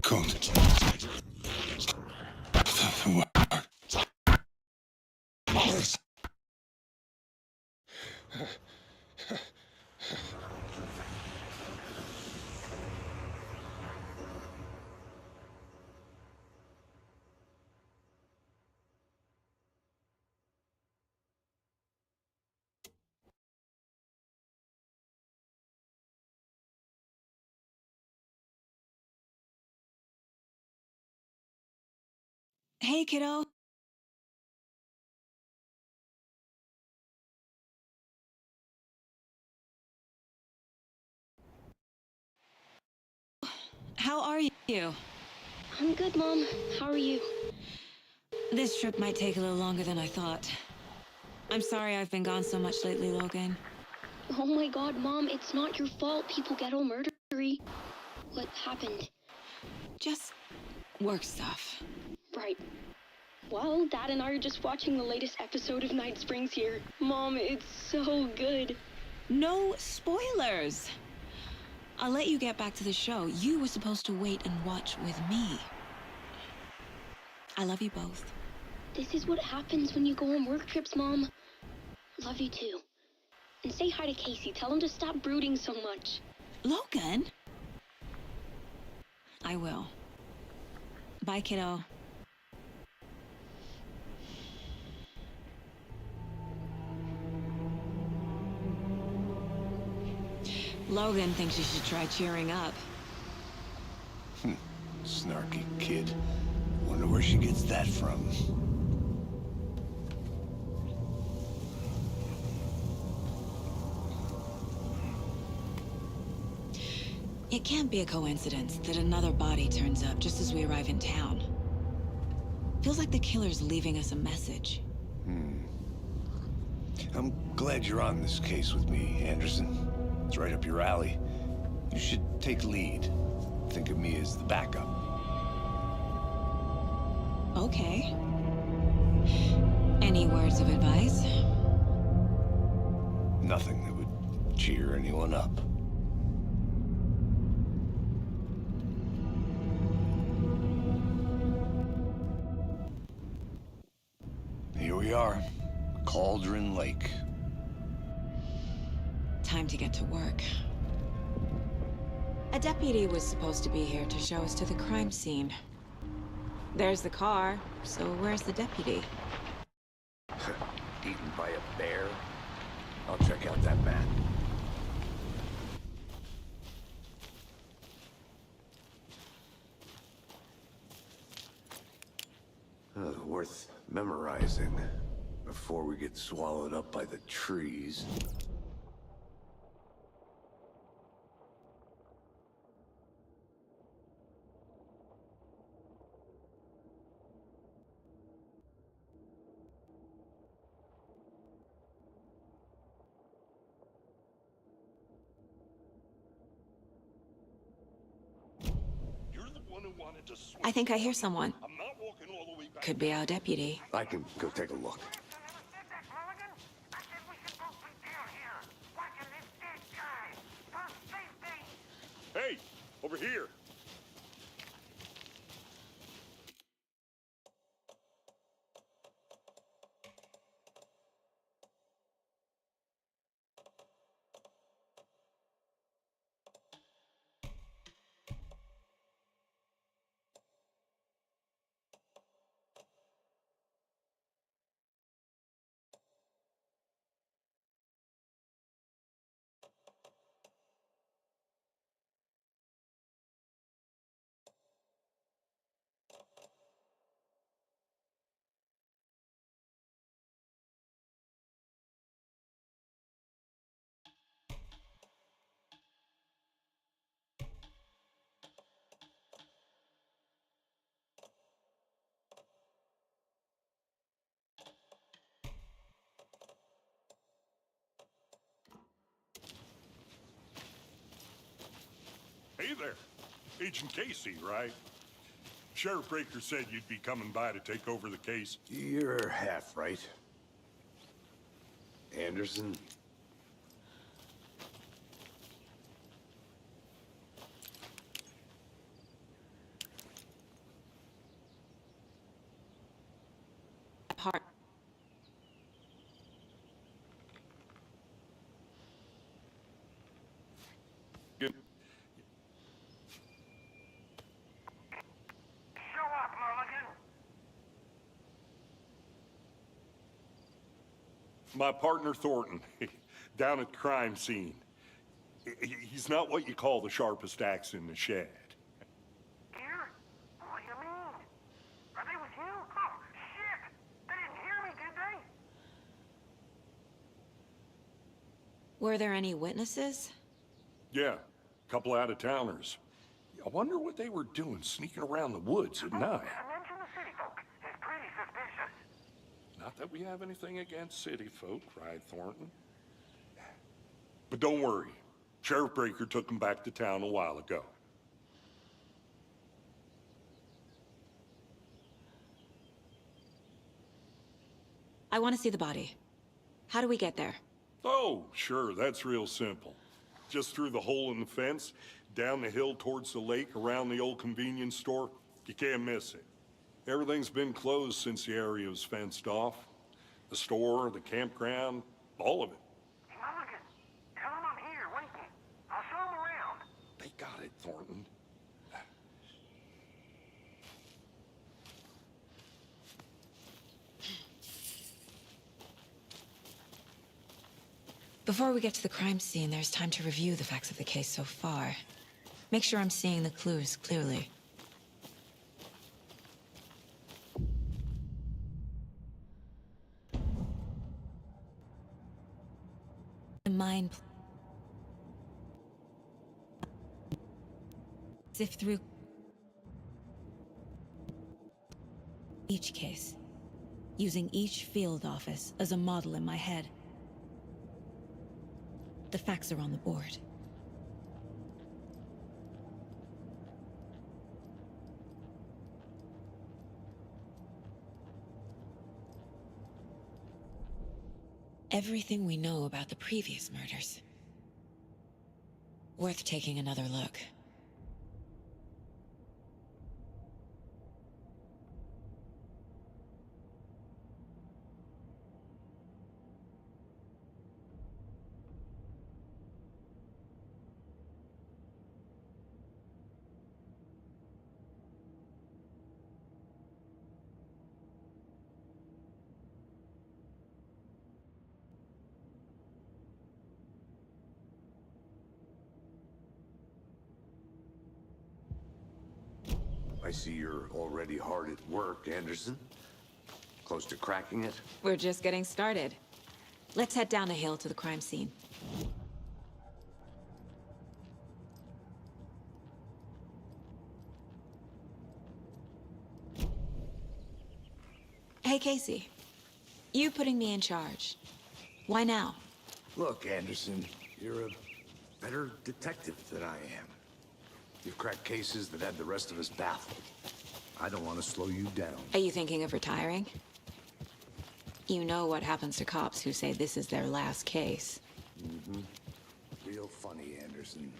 code. Hey, kiddo. How are you? I'm good, Mom. How are you? This trip might take a little longer than I thought. I'm sorry I've been gone so much lately, Logan. Oh my god, Mom, it's not your fault people get all murdery. What happened? Just work stuff. Right. Well, Dad and I are just watching the latest episode of MAT6IX here. Mom, it's so good. No spoilers! I'll let you get back to the show. You were supposed to wait and watch with me. I love you both. This is what happens when you go on work trips, Mom. Love you too. And say hi to Casey. Tell him to stop brooding so much. Logan? I will. Bye, kiddo. Logan thinks you should try cheering up. Snarky kid. Wonder where she gets that from. It can't be a coincidence that another body turns up just as we arrive in town. Feels like the killer's leaving us a message. I'm glad you're on this case with me, Anderson. It's right up your alley. You should take lead. Think of me as the backup. Okay. Any words of advice? Nothing that would cheer anyone up. Here we are, Cauldron Lake. Time to get to work. A deputy was supposed to be here to show us to the crime scene. There's the car, so where's the deputy? Eaten by a bear? I'll check out that map. Worth memorizing before we get swallowed up by the trees. I think I hear someone. Could be our deputy. I can go take a look. Hey, over here. Hey there. Agent Casey, right? Sheriff Breaker said you'd be coming by to take over the case. You're half right. Anderson? My partner Thornton, down at the crime scene. He's not what you call the sharpest axe in the shed. Here? What do you mean? Are they with you? Oh, shit! They didn't hear me, did they? Were there any witnesses? Yeah, a couple out-of-towners. I wonder what they were doing sneaking around the woods at night. Mention the city folk. It's pretty suspicious. Not that we have anything against city folk, right, Thornton? But don't worry. Sheriff Breaker took them back to town a while ago. I want to see the body. How do we get there? Oh, sure, that's real simple. Just through the hole in the fence, down the hill towards the lake, around the old convenience store. You can't miss it. Everything's been closed since the area was fenced off. The store, the campground, all of it. Mulligan, tell them I'm here, waiting. I'll show them around. They got it, Thornton. Before we get to the crime scene, there's time to review the facts of the case so far. Make sure I'm seeing the clues clearly. The mind sift through each case, using each field office as a model in my head. The facts are on the board. Everything we know about the previous murders. Worth taking another look. I see you're already hard at work, Anderson. Close to cracking it? We're just getting started. Let's head down the hill to the crime scene. Hey, Casey. You putting me in charge. Why now? Look, Anderson, you're a better detective than I am. You've cracked cases that had the rest of us baffled. I don't want to slow you down. Are you thinking of retiring? You know what happens to cops who say this is their last case. Mm-hmm. Real funny, Anderson.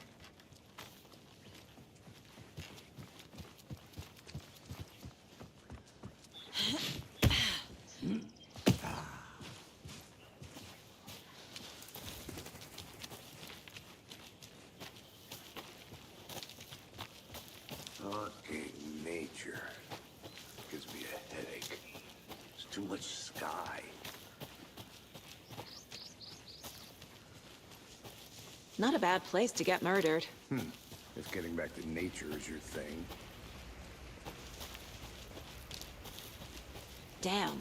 Fucking nature. Gives me a headache. There's too much sky. Not a bad place to get murdered. If getting back to nature is your thing. Damn.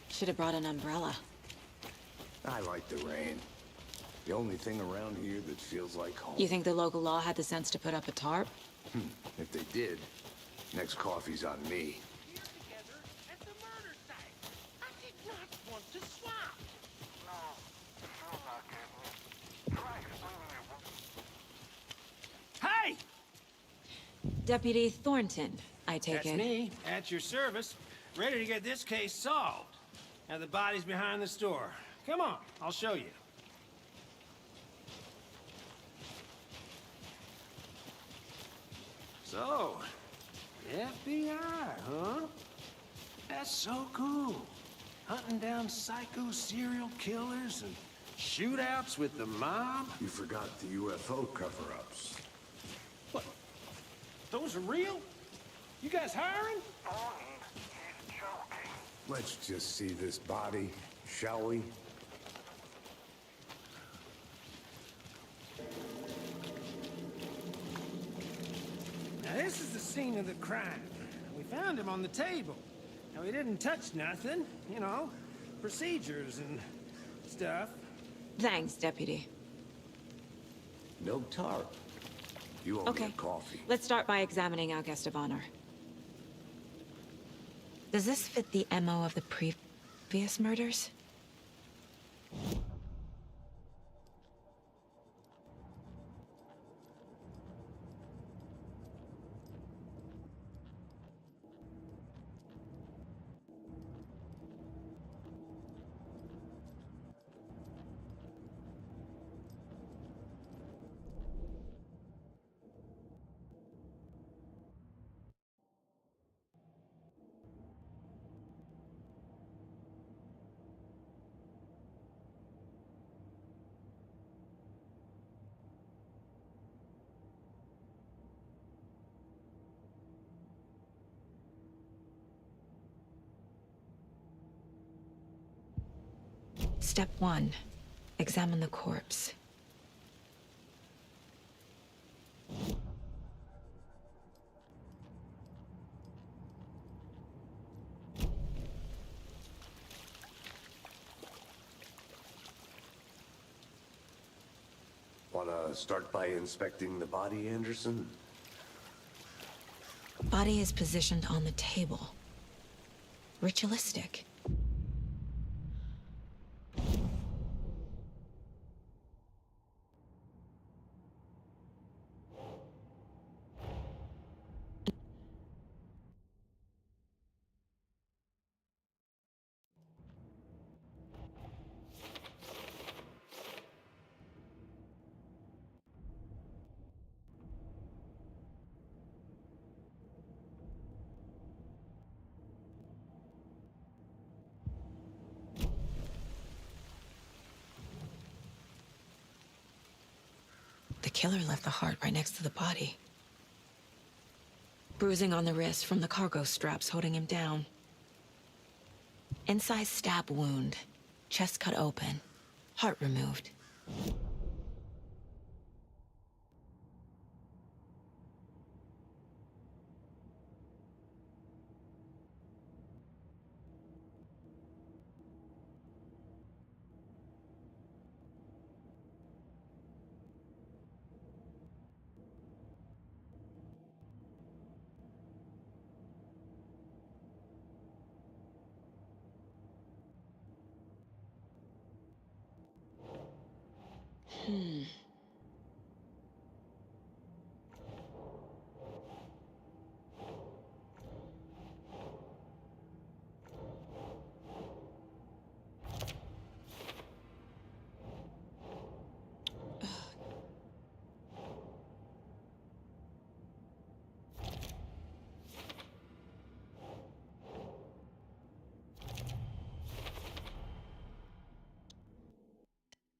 Should have brought an umbrella. I like the rain. The only thing around here that feels like home. You think the local law had the sense to put up a tarp? If they did, next coffee's on me. Here together at the murder site. I did not want to swap. No, you're not getting me. Try explaining your... Hey! Deputy Thornton, I take That's it. me, at your service, ready to get this case solved. Now the body's behind the store. Come on, I'll show you. So, FBI, huh? That's so cool. Hunting down psycho serial killers and shootouts with the mob. You forgot the UFO cover-ups. What? Those are real? You guys hiring? Bonnie, he's joking. Let's just see this body, shall we? Now, this is the scene of the crime. We found him on the table. Now, he didn't touch nothing, you know, procedures and stuff. Thanks, Deputy. No tarp. You owe me Okay, a coffee. let's start by examining our guest of honor. Does this fit the MO of the previous murders? Step 1. Examine the corpse. Wanna start by inspecting the body, Anderson? Body is positioned on the table. Ritualistic. The killer left the heart right next to the body. Bruising on the wrist from the cargo straps holding him down. Inside stab wound. Chest cut open. Heart removed.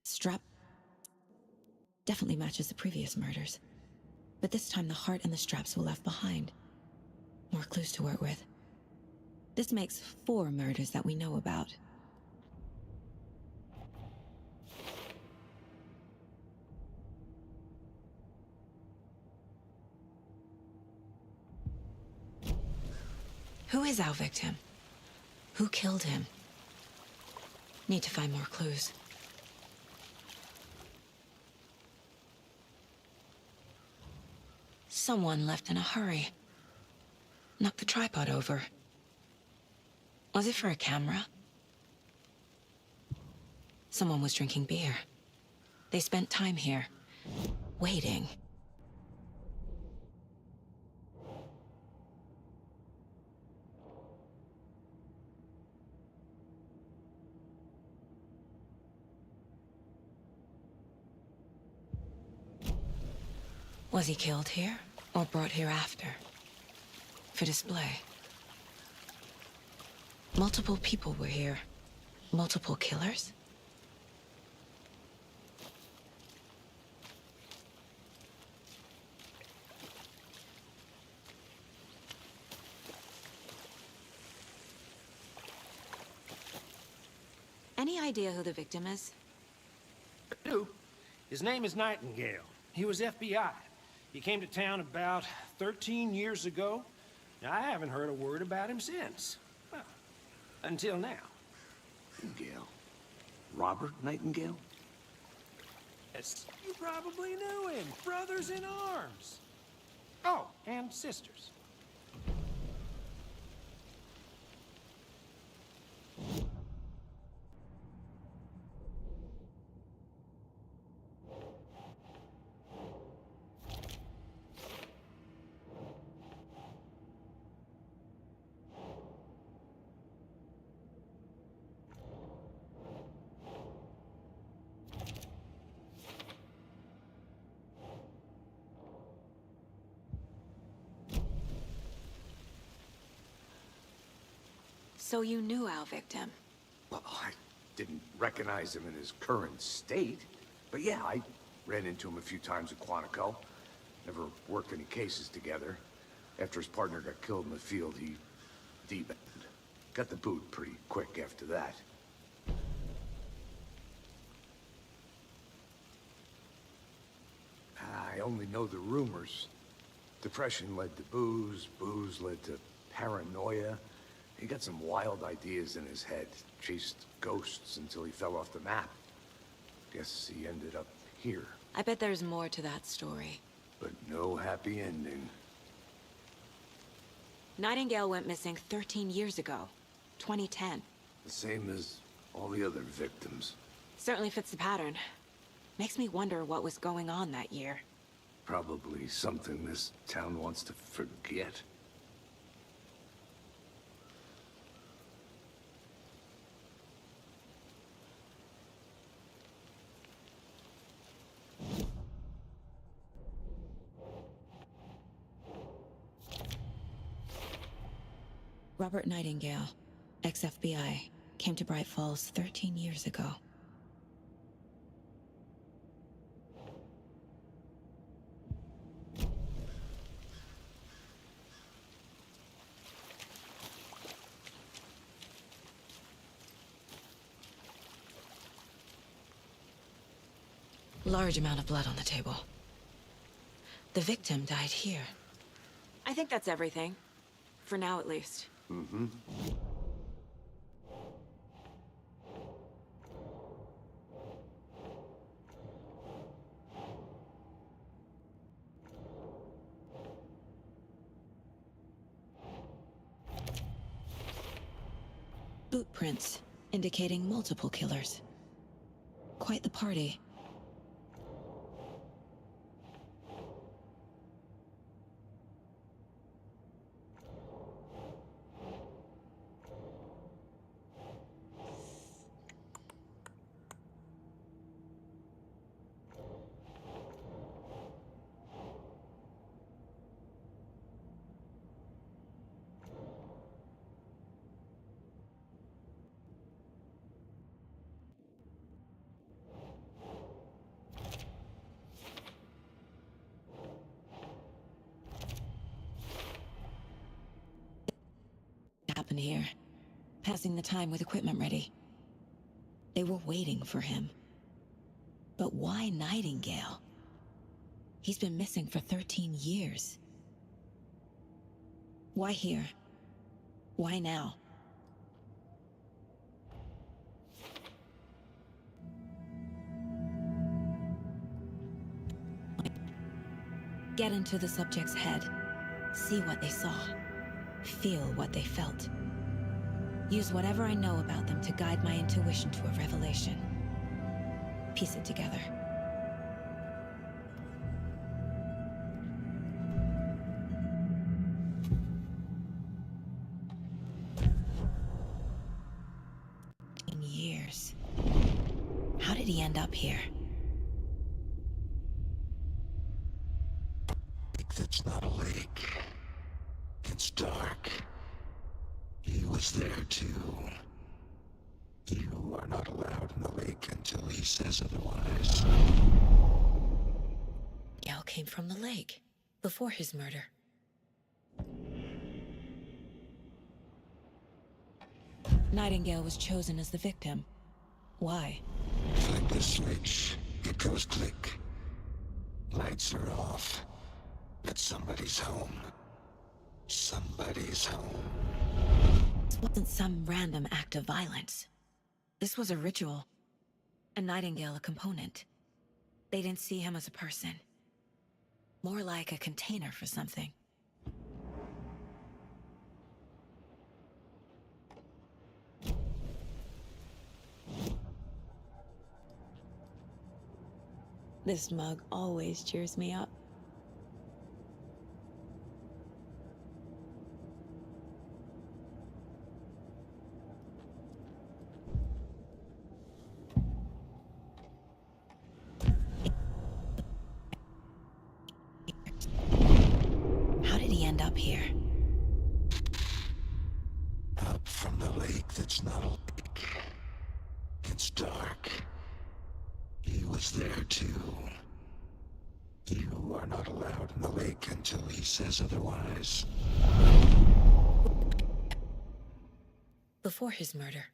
Strap definitely matches the previous murders. But this time the heart and the straps were left behind. More clues to work with. This makes 4 murders that we know about. Who is our victim? Who killed him? Need to find more clues. Someone left in a hurry. Knocked the tripod over. Was it for a camera? Someone was drinking beer. They spent time here, waiting. Was he killed here, or brought here after? For display. Multiple people were here. Multiple killers? Any idea who the victim is? I do. His name is Nightingale. He was FBI. He came to town about 13 years ago. I haven't heard a word about him since. Well, until now. Nightingale. Robert Nightingale? Yes, you probably knew him. Brothers in arms. Oh, and sisters. So you knew our victim? Well, I didn't recognize him in his current state. But yeah, I ran into him a few times at Quantico. Never worked any cases together. After his partner got killed in the field, he deep-ended. Got the boot pretty quick after that. I only know the rumors. Depression led to booze, booze led to paranoia. He got some wild ideas in his head, chased ghosts until he fell off the map. Guess he ended up here. I bet there's more to that story. But no happy ending. Nightingale went missing 13 years ago, 2010. The same as all the other victims. Certainly fits the pattern. Makes me wonder what was going on that year. Probably something this town wants to forget. Robert Nightingale, ex-FBI, came to Bright Falls 13 years ago. Large amount of blood on the table. The victim died here. I think that's everything. For now, at least. Mm-hmm. Boot prints, indicating multiple killers. Quite the party. Happened here. Passing the time with equipment ready. They were waiting for him. But why Nightingale? He's been missing for 13 years. Why here? Why now? Get into the subject's head. See what they saw. Feel what they felt. Use whatever I know about them to guide my intuition to a revelation. Piece it together. In years. How did he end up here? It's not a lake. It's dark. He was there too. You are not allowed in the lake until he says otherwise. Gal came from the lake, before his murder. Nightingale was chosen as the victim. Why? Flick the switch. It goes click. Lights are off. But somebody's home. Somebody's home. This wasn't some random act of violence. This was a ritual. A Nightingale a component. They didn't see him as a person. More like a container for something. This mug always cheers me up. How did he end up here? Up from the lake that's not a lake. It's dark. He was there too. You are not allowed in the lake until he says otherwise. Before his murder.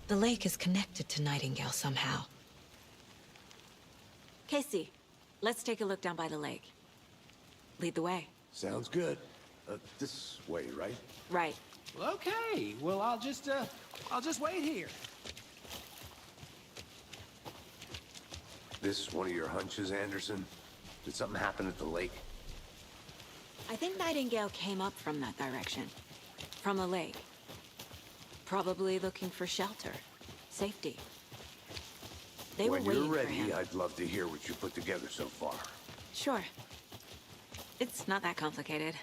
The lake is connected to Nightingale somehow. Casey, let's take a look down by the lake. Lead the way. Sounds good. This way, right? Right. Well, okay. Well, I'll just wait here. This one of your hunches, Anderson? Did something happen at the lake? I think Nightingale came up from that direction. From the lake. Probably looking for shelter. Safety. They were When waiting you're for ready, him. I'd love to hear what you put together so far. Sure. It's not that complicated.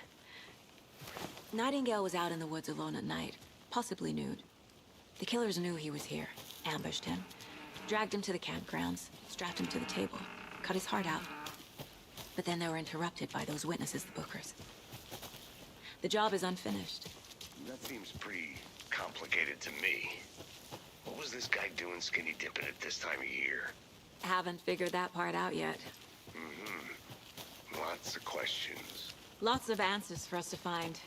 Nightingale was out in the woods alone at night, possibly nude. The killers knew he was here, ambushed him, dragged him to the campgrounds, strapped him to the table, cut his heart out. But then they were interrupted by those witnesses, the Bookers. The job is unfinished. That seems pretty complicated to me. What was this guy doing skinny dipping at this time of year? Haven't figured that part out yet. Lots of questions. Lots of answers for us to find.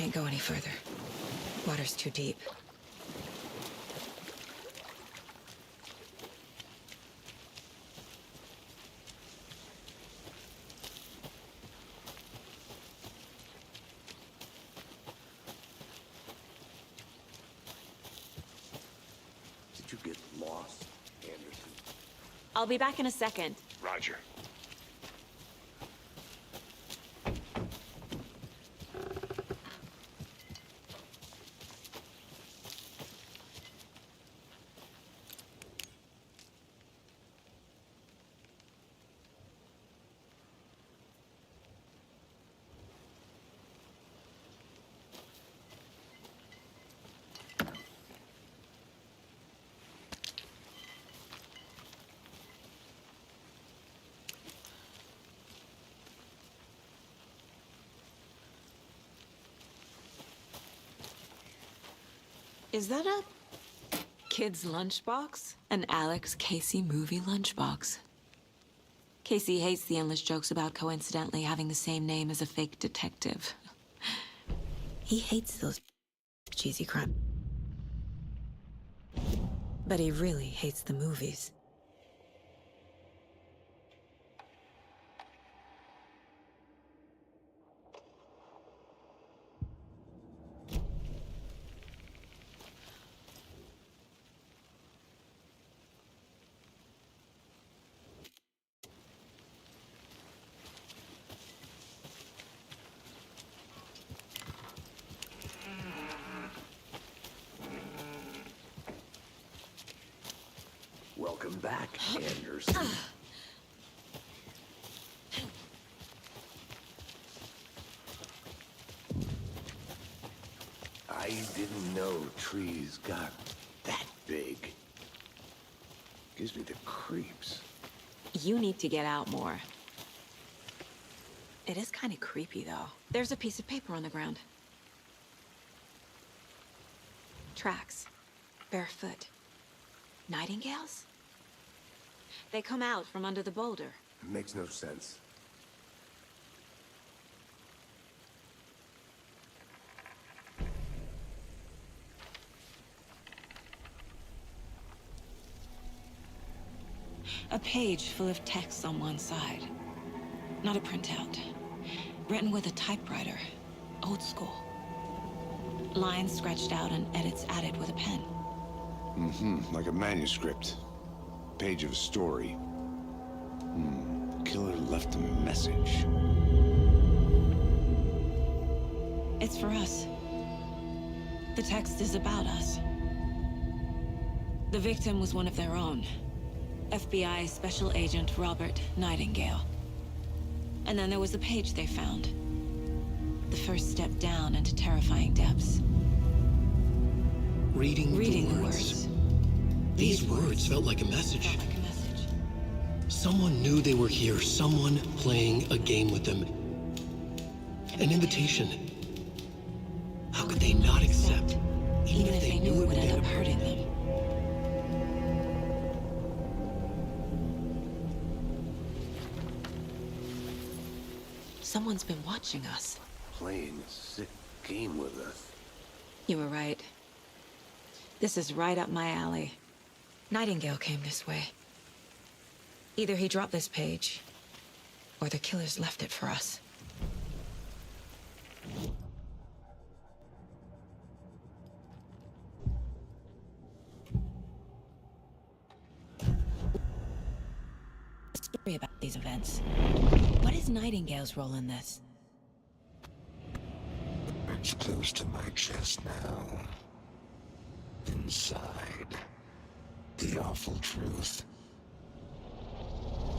Can't go any further. Water's too deep. Did you get lost, Anderson? I'll be back in a second. Roger. Is that a kid's lunchbox? An Alex Casey movie lunchbox. Casey hates the endless jokes about coincidentally having the same name as a fake detective. He hates those cheesy crime. But he really hates the movies. Welcome back, Anderson. I didn't know trees got that big. Gives me the creeps. You need to get out more. It is kind of creepy, though. There's a piece of paper on the ground. Tracks. Barefoot. Nightingales? They come out from under the boulder. It makes no sense. A page full of text on one side. Not a printout. Written with a typewriter. Old school. Lines scratched out and edits added with a pen. Mm-hmm, like a manuscript. Page of a story. Killer left a message. It's for us. The text is about us. The victim was one of their own. FBI Special Agent Robert Nightingale. And then there was the page they found. The first step down into terrifying depths. Reading the the words. These words felt like a message. Someone knew they were here, someone playing a game with them. An invitation. How could they not accept? Even if they knew it would end up hurting them. Someone's been watching us. Playing a sick game with us. You were right. This is right up my alley. Nightingale came this way. Either he dropped this page, or the killers left it for us. Story about these events. What is Nightingale's role in this? It's close to my chest now. Inside. The awful truth.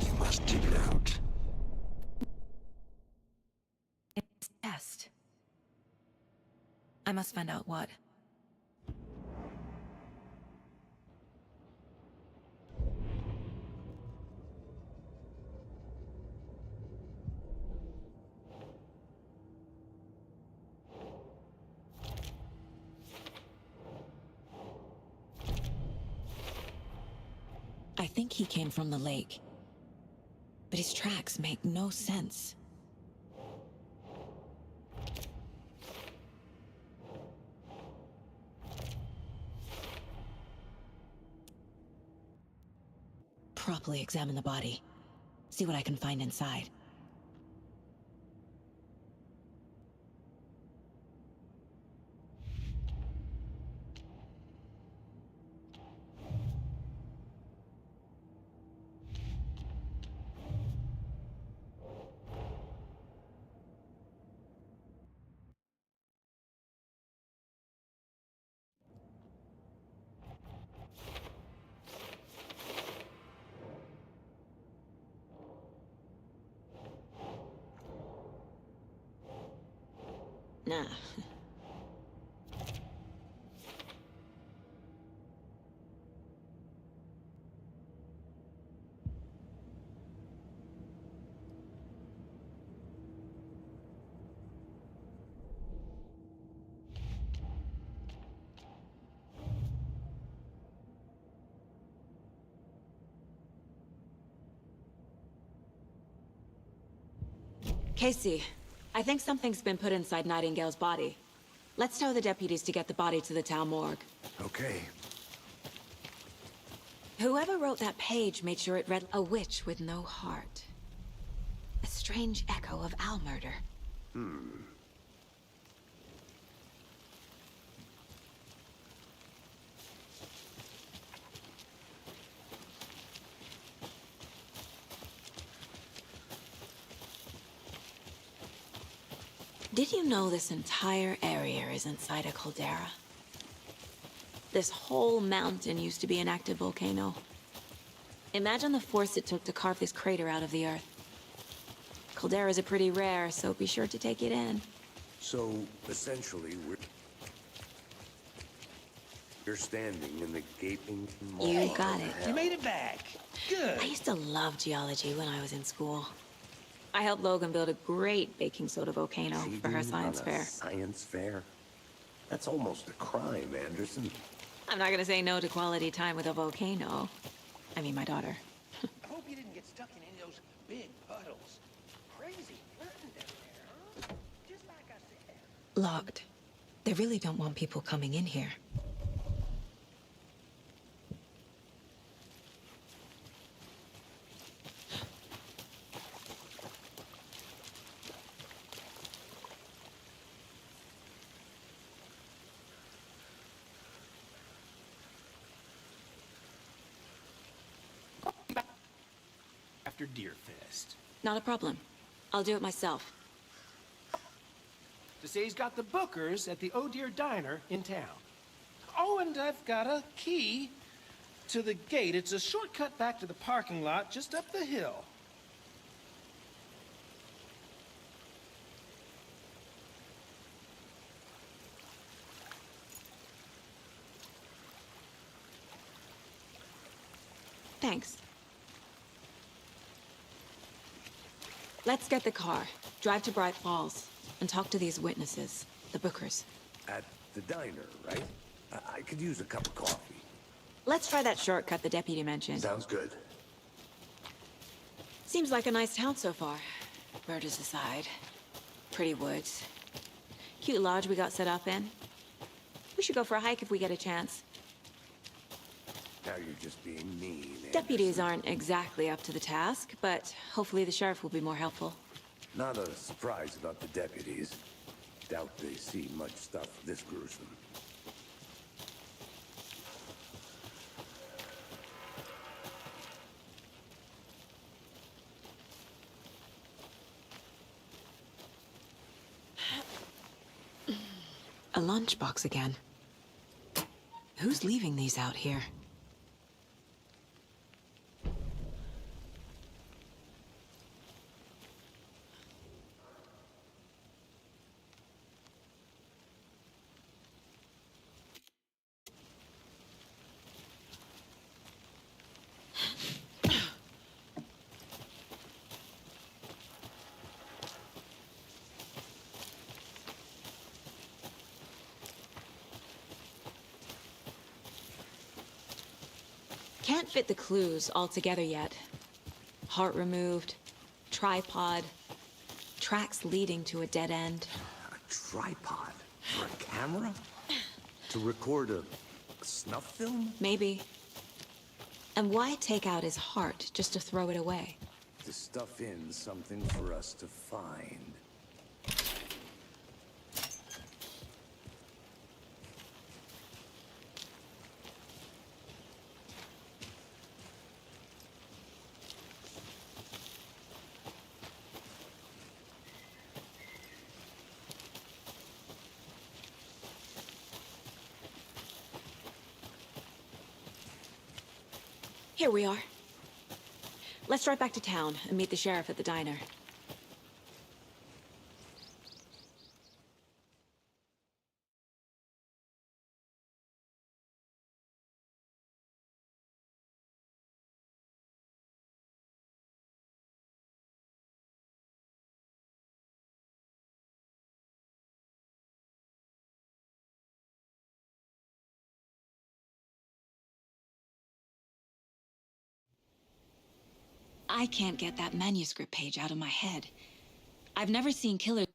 You must dig it out. It's a test. I must find out what. I think he came from the lake. But his tracks make no sense. properly examine the body. See what I can find inside. Nah. Casey, I think something's been put inside Nightingale's body. Let's tell the deputies to get the body to the town morgue. Okay. Whoever wrote that page made sure it read a witch with no heart. A strange echo of Al murder. Did you know this entire area is inside a caldera? This whole mountain used to be an active volcano. Imagine the force it took to carve this crater out of the earth. Calderas are pretty rare, so be sure to take it in. So, essentially, you're standing in the gaping maw. You got it. You made it back. Good. I used to love geology when I was in school. I helped Logan build a great baking soda volcano for her science On a fair. Science fair? That's almost a crime, Anderson. I'm not gonna say no to quality time with a volcano. I mean, my daughter. I hope you didn't get stuck in any of those big puddles. Crazy flirting down there, huh? Just like I said. Locked. They really don't want people coming in here. After Deerfest. Not a problem. I'll do it myself. To say he's got the bookers at the Oh Dear Diner in town. Oh, and I've got a key to the gate. It's a shortcut back to the parking lot just up the hill. Thanks. Let's get the car, drive to Bright Falls, and talk to these witnesses, the Bookers. At the diner, right? I could use a cup of coffee. Let's try that shortcut the deputy mentioned. Sounds good. Seems like a nice town so far. Murders aside. Pretty woods. Cute lodge we got set up in. We should go for a hike if we get a chance. Now you're just being mean. Deputies aren't exactly up to the task, but hopefully the sheriff will be more helpful. Not a surprise about the deputies. Doubt they see much stuff this gruesome. A lunchbox again. Who's leaving these out here? Can't fit the clues all together yet. Heart removed, tripod, tracks leading to a dead end. A tripod? For a camera? To record a snuff film? Maybe. And why take out his heart just to throw it away? To stuff in something for us to find. Here we are. Let's drive back to town and meet the sheriff at the diner. I can't get that manuscript page out of my head. I've never seen killers.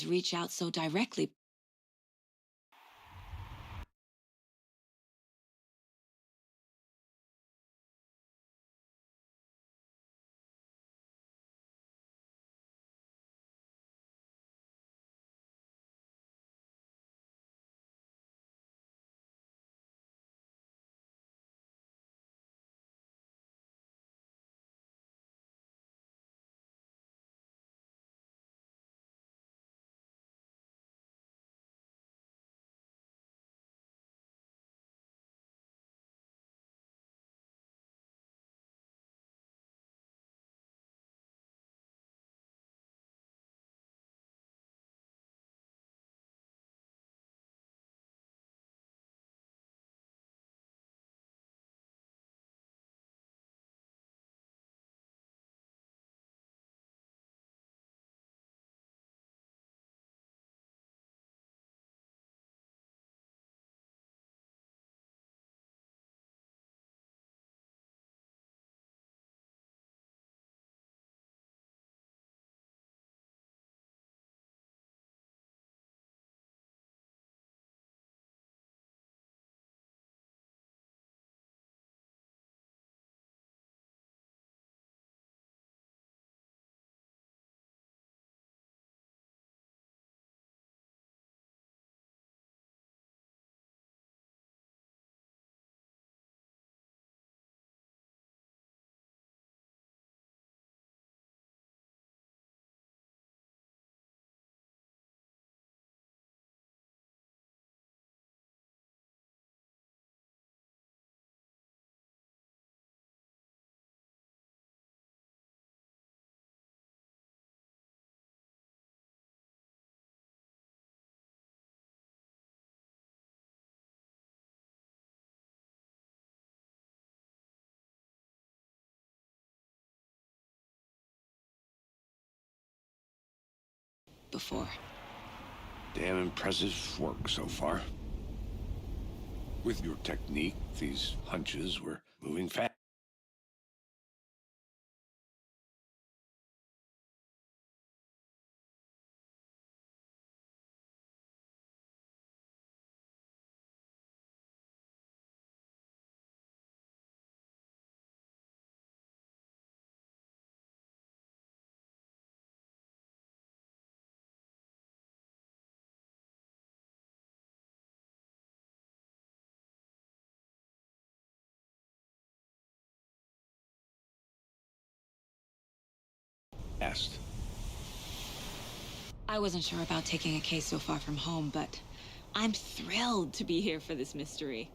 Reach out so directly. before. Damn impressive work so far. With your technique, these hunches were moving fast. I wasn't sure about taking a case so far from home, but I'm thrilled to be here for this mystery.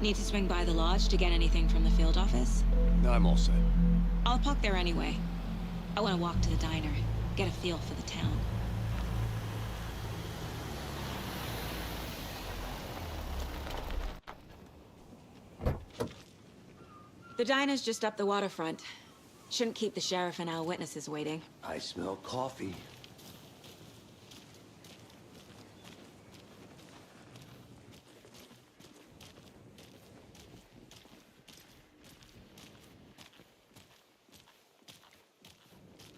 Need to swing by the lodge to get anything from the field office? No, I'm all set. I'll park there anyway. I want to walk to the diner, get a feel for the town. The diner's just up the waterfront. Shouldn't keep the sheriff and our witnesses waiting. I smell coffee.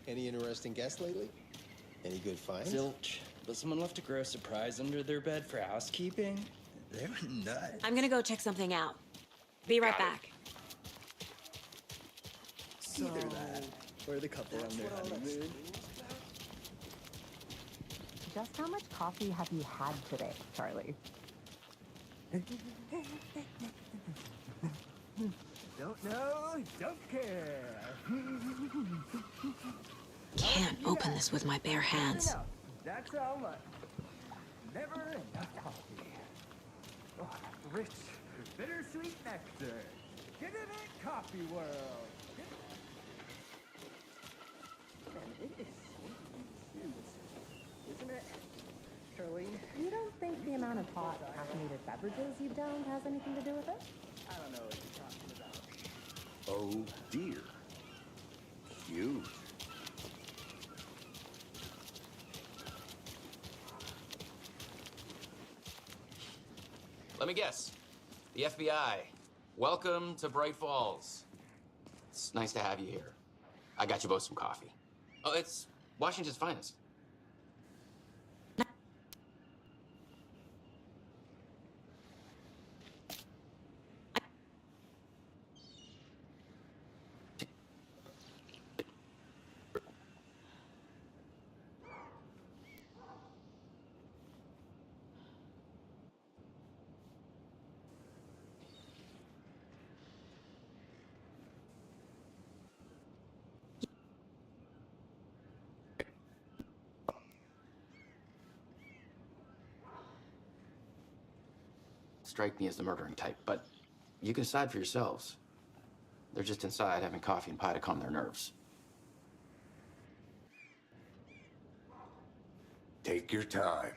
Any interesting guests lately? Any good finds? Zilch. But someone left a gross surprise under their bed for housekeeping. They were nuts. I'm gonna go check something out. Be right back. So, either that, or the couple on their honeymoon. Just how much coffee have you had today, Charlie? Don't know, don't care. Can't open this with my bare hands. That's all much. Never enough coffee. Oh, rich, bittersweet nectar. Get in it, coffee world. Man, it is sweet, isn't it, Charlene? You don't think the amount of hot, caffeinated beverages you've downed has anything to do with it? I don't know what you're talking about. Oh, dear. Cute. Let me guess. The FBI. Welcome to Bright Falls. It's nice to have you here. I got you both some coffee. Oh, it's Washington's finest. Strike me as the murdering type, but you can decide for yourselves. They're just inside having coffee and pie to calm their nerves. Take your time.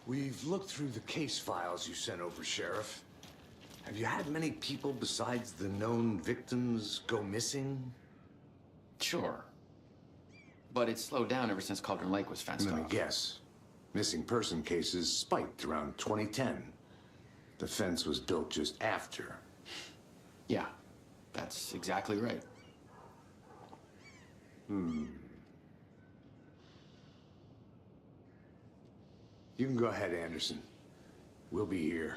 We've looked through the case files you sent over, Sheriff. Have you had many people besides the known victims go missing? Sure. But it's slowed down ever since Cauldron Lake was fenced Let me off. guess. Missing person cases spiked around 2010. The fence was built just after. Yeah, that's exactly right. You can go ahead, Anderson. We'll be here.